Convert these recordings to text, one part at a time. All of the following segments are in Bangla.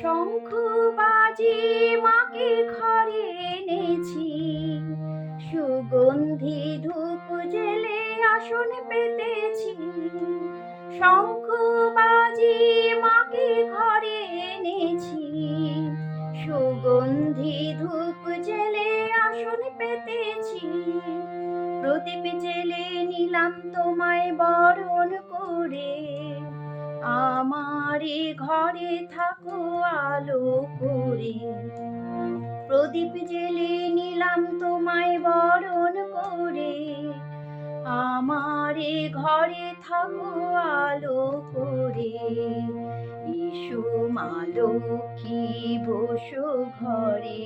শঙ্খ বাজে মাকে ঘরে এনেছি, সুগন্ধি ধূপ জেলে আসন পেতেছি। শঙ্খ বাজে মাকে ঘরে এনেছি, সুগন্ধি ধূপ জেলে আসন পেতেছি। প্রদীপ জেলে নিলাম তোমায় বরণ করে, আমারে ঘরে থাকো আলো করে। প্রদীপ জেলে নিলাম তোমায় বরণ করে, আমারে ঘরে থাকো আলো করে। এসো মা লক্ষ্মী বসো ঘরে,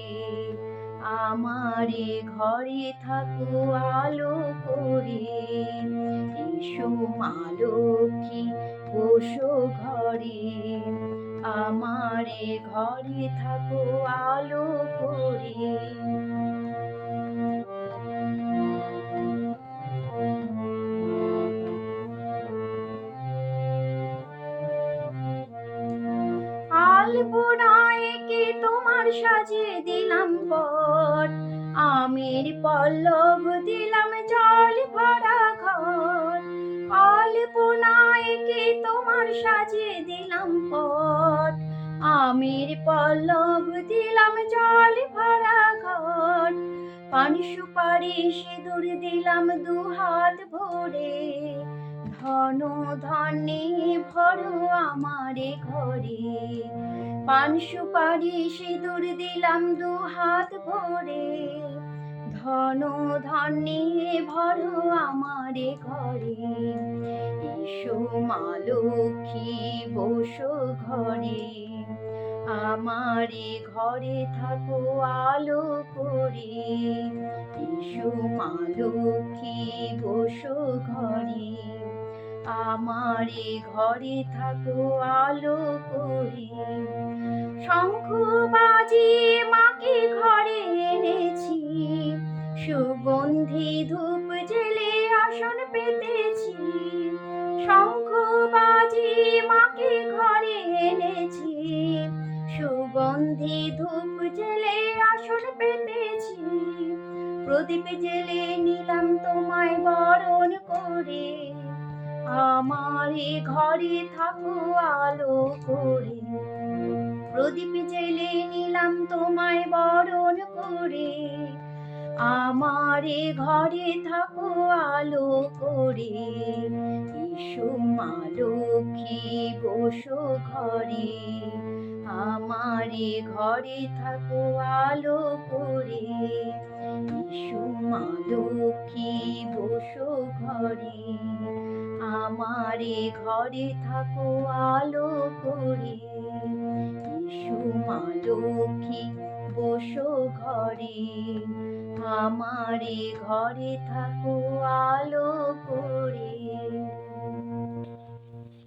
আমারে ঘরে থাকো আলো করে। এসো মা লক্ষ্মী বসো ঘরে, আমারে ঘরে থাকো আলো করে। আলপনায় এঁকে তোমার সাজিয়ে দিলাম পট, আমের পল্লব দিলাম জল ভরা ঘর। আলপনায় এঁকে তোমার সাজিয়ে দিলাম পট, আমের পল্লব দিলাম জল ভরা ঘর। পান সুপারি সিঁদুর দিলাম দুহাত ভরে, ধন ধান্যে ভরো আমারে ঘরে। পান সুপারি সিঁদুর দিলাম দুহাত ভরে, ধন ধান্যে ভরো আমারে ঘরে। এসো মা লক্ষ্মী বসো ঘরে, আমারে ঘরে থাকো আলো করে। এসো মা লক্ষ্মী বসো ঘরে, আমারে ঘরে থাকো আলো করে। শঙ্খ বাজিয়ে মাকে ঘরে এনেছি, সুগন্ধি ধূপ জেলে আসন পেতেছি। শঙ্খ বাজিয়ে মাকে ঘরে এনেছি, সুগন্ধি ধূপ জেলে আসন পেতেছি। প্রদীপ জেলে নিলাম তোমায় বরণ করে, আমারে ঘরে থাকো আলো করে। প্রদীপ জেলে নিলাম তোমায় বরণ করে, আমারে ঘরে থাকো আলো করে। এসো মা লক্ষ্মী বসো ঘরে, আমারে ঘরে থাকো আলো করে। এসো মা লক্ষ্মী বসো ঘরে, আমারে ঘরে থাকো আলো করে। এসো মা লক্ষ্মী বসো ঘরে, আমারে ঘরে থাকো আলো করে।